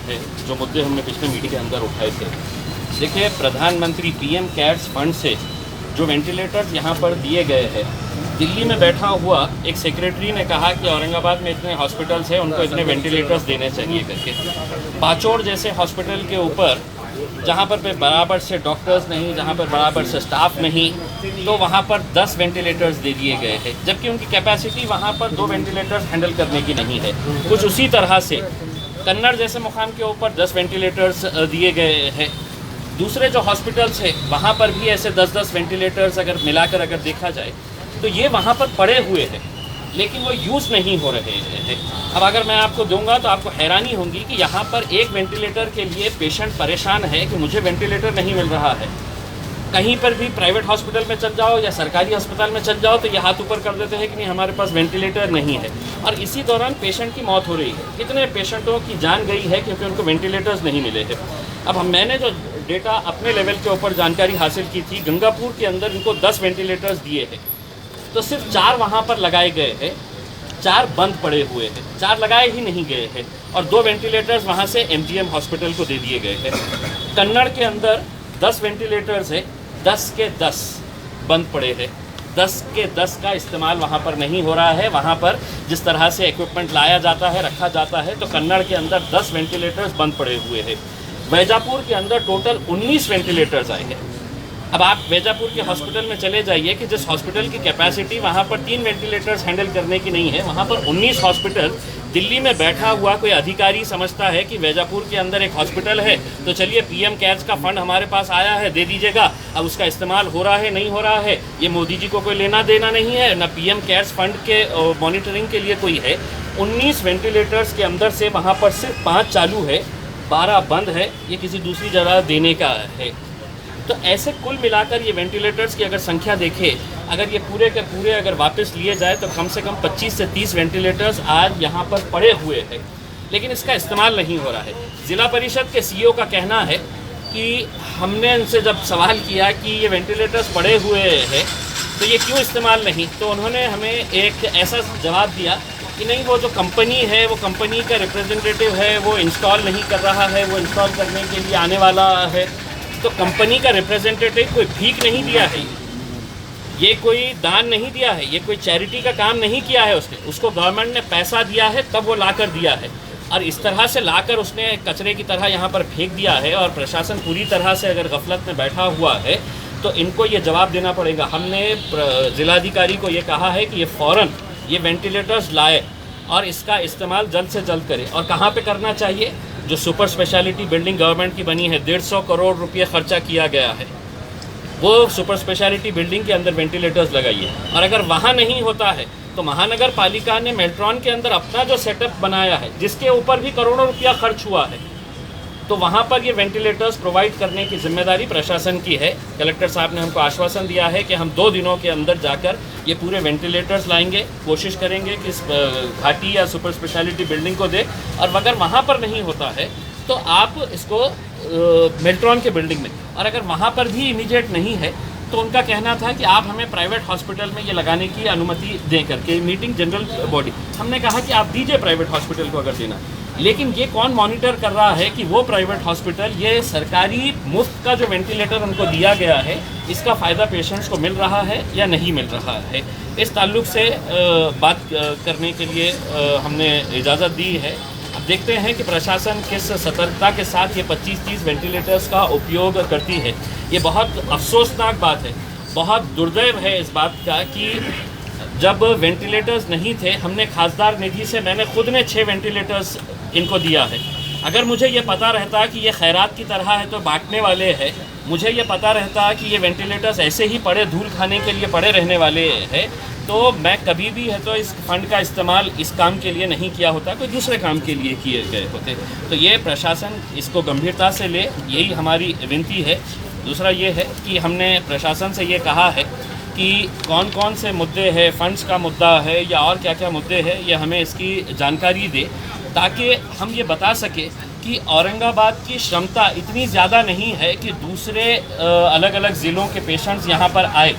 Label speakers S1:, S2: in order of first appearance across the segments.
S1: है जो मुद्दे हमने पिछले मीटिंग के अंदर उठाए थे। देखिए, प्रधानमंत्री पीएम केयर्स फंड से जो वेंटिलेटर्स यहाँ पर दिए गए हैं, दिल्ली में बैठा हुआ एक सेक्रेटरी ने कहा कि औरंगाबाद में इतने हॉस्पिटल्स हैं, उनको इतने वेंटिलेटर्स देने चाहिए करके। पाचोड़ जैसे हॉस्पिटल के ऊपर जहाँ पर बराबर से डॉक्टर्स नहीं, जहाँ पर बराबर से स्टाफ नहीं, तो वहाँ पर 10 वेंटिलेटर्स दे दिए गए हैं, जबकि उनकी कैपेसिटी वहाँ पर 2 वेंटिलेटर्स हैंडल करने की नहीं है। कुछ उसी तरह से कन्नड़ जैसे मुकाम के ऊपर 10 वेंटिलेटर्स दिए गए हैं। दूसरे जो हॉस्पिटल्स हैं वहाँ पर भी ऐसे 10-10 वेंटिलेटर्स अगर मिलाकर अगर देखा जाए तो ये वहाँ पर पड़े हुए हैं, लेकिन वो यूज़ नहीं हो रहे हैं। अब अगर मैं आपको दूंगा तो आपको हैरानी होगी कि यहाँ पर एक वेंटिलेटर के लिए पेशेंट परेशान है कि मुझे वेंटिलेटर नहीं मिल रहा है। कहीं पर भी प्राइवेट हॉस्पिटल में चल जाओ या सरकारी अस्पताल में चल जाओ तो ये हाथ ऊपर कर देते हैं कि नहीं, हमारे पास वेंटिलेटर नहीं है, और इसी दौरान पेशेंट की मौत हो रही है। कितने पेशेंटों की जान गई है क्योंकि उनको वेंटिलेटर्स नहीं मिले हैं। अब मैंने जो डेटा अपने लेवल के ऊपर जानकारी हासिल की थी, गंगापुर के अंदर इनको 10 वेंटिलेटर्स दिए हैं, तो सिर्फ 4 वहाँ पर लगाए गए हैं, 4 बंद पड़े हुए हैं, 4 लगाए ही नहीं गए हैं, और 2 वेंटिलेटर्स वहाँ से एमजीएम हॉस्पिटल को दे दिए गए हैं। कन्नड़ के अंदर 10 वेंटिलेटर्स है, 10 के 10 बंद पड़े हैं, 10 के 10 का इस्तेमाल वहाँ पर नहीं हो रहा है। वहाँ पर जिस तरह से इक्विपमेंट लाया जाता है, रखा जाता है, तो कन्नड़ के अंदर 10 वेंटिलेटर्स बंद पड़े हुए हैं। वैजापुर के अंदर टोटल 19 वेंटिलेटर्स आए हैं। अब आप वैजापुर के हॉस्पिटल में चले जाइए कि जिस हॉस्पिटल की कैपेसिटी वहाँ पर 3 वेंटिलेटर्स हैंडल करने की नहीं है, वहाँ पर 19 हॉस्पिटल। दिल्ली में बैठा हुआ कोई अधिकारी समझता है कि वैजापुर के अंदर एक हॉस्पिटल है तो चलिए पीएम केयर्स का फंड हमारे पास आया है, दे दीजिएगा। अब उसका इस्तेमाल हो रहा है नहीं हो रहा है, ये मोदी जी को कोई लेना देना नहीं है, ना पीएम केयर्स फंड के मॉनिटरिंग के लिए कोई है। 19 वेंटिलेटर्स के अंदर से वहाँ पर सिर्फ 5 चालू है, 12 बंद है, ये किसी दूसरी जगह देने का है। तो ऐसे कुल मिलाकर ये वेंटिलेटर्स की अगर संख्या देखें, अगर ये पूरे के पूरे अगर वापस लिए जाए तो कम से कम 25 से 30 वेंटिलेटर्स आज यहाँ पर पड़े हुए हैं, लेकिन इसका इस्तेमाल नहीं हो रहा है। ज़िला परिषद के सीईओ का कहना है कि हमने उनसे जब सवाल किया कि ये वेंटिलेटर्स पड़े हुए हैं तो ये क्यों इस्तेमाल नहीं, तो उन्होंने हमें एक ऐसा जवाब दिया कि नहीं, वो जो कंपनी है, वो कंपनी का रिप्रेजेंटेटिव है, वो इंस्टॉल नहीं कर रहा है, वो इंस्टॉल करने के लिए आने वाला है। तो कंपनी का रिप्रेजेंटेटिव कोई भीख नहीं दिया है, ये कोई दान नहीं दिया है, ये कोई चैरिटी का काम नहीं किया है उसने, उसको गवर्नमेंट ने पैसा दिया है तब वो लाकर दिया है, और इस तरह से लाकर उसने कचरे की तरह यहाँ पर फेंक दिया है। और प्रशासन पूरी तरह से अगर गफलत में बैठा हुआ है तो इनको ये जवाब देना पड़ेगा। हमने जिलाधिकारी को ये कहा है कि ये फ़ौरन ये वेंटिलेटर्स लाए और इसका इस्तेमाल जल्द से जल्द करें। और कहाँ पे करना चाहिए? जो सुपर स्पेशलिटी बिल्डिंग गवर्नमेंट की बनी है, 150 करोड़ रुपये खर्चा किया गया है, वो सुपर स्पेशलिटी बिल्डिंग के अंदर वेंटिलेटर्स लगाइए। और अगर वहाँ नहीं होता है तो महानगर पालिका ने मेल्ट्रॉन के अंदर अपना जो सेटअप बनाया है, जिसके ऊपर भी करोड़ों रुपया खर्च हुआ है, तो वहाँ पर ये वेंटिलेटर्स प्रोवाइड करने की जिम्मेदारी प्रशासन की है। कलेक्टर साहब ने हमको आश्वासन दिया है कि हम 2 दिनों के अंदर जाकर ये पूरे वेंटिलेटर्स लाएंगे, कोशिश करेंगे कि इस घाटी या सुपर स्पेशलिटी बिल्डिंग को दे। और अगर वहाँ पर नहीं होता है तो आप इसको मेल्ट्रॉन के बिल्डिंग में, और अगर वहाँ पर भी इमीडिएट नहीं है तो उनका कहना था कि आप हमें प्राइवेट हॉस्पिटल में ये लगाने की अनुमति दें करके, मीटिंग जनरल बॉडी। हमने कहा कि आप दीजिए प्राइवेट हॉस्पिटल को अगर देना, लेकिन ये कौन मॉनिटर कर रहा है कि वो प्राइवेट हॉस्पिटल ये सरकारी मुफ्त का जो वेंटिलेटर उनको दिया गया है, इसका फ़ायदा पेशेंट्स को मिल रहा है या नहीं मिल रहा है। इस ताल्लुक़ से बात करने के लिए हमने इजाज़त दी है। अब देखते हैं कि प्रशासन किस सतर्कता के साथ ये 25-30 वेंटिलेटर्स का उपयोग करती है। ये बहुत अफसोसनाक बात है, बहुत दुर्दैव है इस बात का कि जब वेंटिलेटर्स नहीं थे, हमने खासदार निधि से मैंने खुद ने 6 वेंटिलेटर्स इनको दिया है। अगर मुझे ये पता रहता कि ये खैरात की तरह है तो बांटने वाले हैं, मुझे ये पता रहता कि ये वेंटिलेटर्स ऐसे ही पड़े धूल खाने के लिए पड़े रहने वाले हैं, तो मैं कभी भी है तो इस फंड का इस्तेमाल इस काम के लिए नहीं किया होता, कोई दूसरे काम के लिए किए गए होते। तो ये प्रशासन इसको गंभीरता से ले, यही हमारी विनती है। दूसरा ये है कि हमने प्रशासन से ये कहा है कि कौन कौन से मुद्दे हैं, फंड्स का मुद्दा है या और क्या क्या मुद्दे हैं, ये हमें इसकी जानकारी दे, ताकि हम ये बता सके कि औरंगाबाद की क्षमता इतनी ज़्यादा नहीं है कि दूसरे अलग अलग ज़िलों के पेशेंट्स यहाँ पर आए।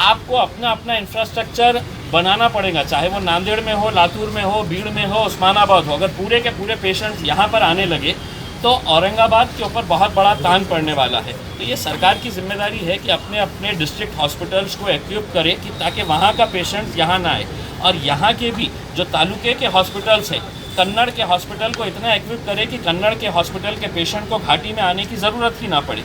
S1: आपको अपना अपना इंफ्रास्ट्रक्चर बनाना पड़ेगा, चाहे वो नांदेड़ में हो, लातूर में हो, भीड़ में हो, उस्मानाबाद हो। अगर पूरे के पूरे पेशेंट्स यहाँ पर आने लगे तो औरंगाबाद के ऊपर बहुत बड़ा तान पड़ने वाला है। तो ये सरकार की जिम्मेदारी है कि अपने अपने डिस्ट्रिक्ट हॉस्पिटल्स को एक्विप करे कि ताकि वहाँ का पेशेंट्स यहाँ ना आए, और यहाँ के भी जो तालुके के हॉस्पिटल्स हैं, कन्नड़ के हॉस्पिटल को इतना एक्विप करे कि कन्नड़ के हॉस्पिटल के पेशेंट को घाटी में आने की ज़रूरत ही ना पड़े,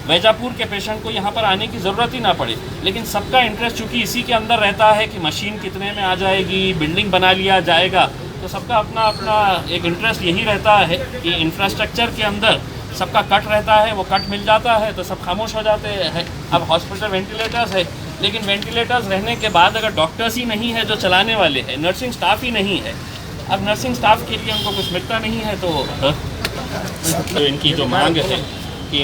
S1: वैजापुर के पेशेंट को यहाँ पर आने की ज़रूरत ही ना पड़े। लेकिन सबका इंटरेस्ट चूँकि इसी के अंदर रहता है कि मशीन कितने में आ जाएगी, बिल्डिंग बना लिया जाएगा, तो सबका अपना अपना एक इंटरेस्ट यही रहता है कि इंफ्रास्ट्रक्चर के अंदर सबका कट रहता है, वो कट मिल जाता है तो सब खामोश हो जाते हैं। अब हॉस्पिटल वेंटिलेटर्स है, लेकिन वेंटिलेटर्स रहने के बाद अगर डॉक्टर्स ही नहीं है जो चलाने वाले हैं, नर्सिंग स्टाफ ही नहीं है, अब नर्सिंग स्टाफ के लिए उनको कुछ मिलता नहीं है, तो इनकी जो मांग है कि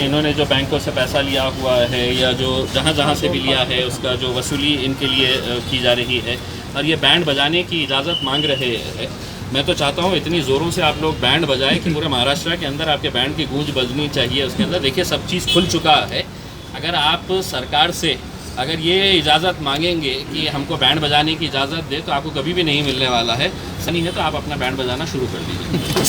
S1: इन्होंने जो बैंकों से पैसा लिया हुआ है या जो जहाँ से भी लिया है उसका जो वसूली इनके लिए की जा रही है, और ये बैंड बजाने की इजाज़त मांग रहे हैं। मैं तो चाहता हूँ इतनी ज़ोरों से आप लोग बैंड बजाएं कि पूरे महाराष्ट्र के अंदर आपके बैंड की गूंज बजनी चाहिए। उसके अंदर देखिए सब चीज़ खुल चुका है। अगर आप सरकार से अगर ये इजाज़त मांगेंगे कि हमको बैंड बजाने की इजाज़त दे, तो आपको कभी भी नहीं मिलने वाला है। सही है तो आप अपना बैंड बजाना शुरू कर दीजिए।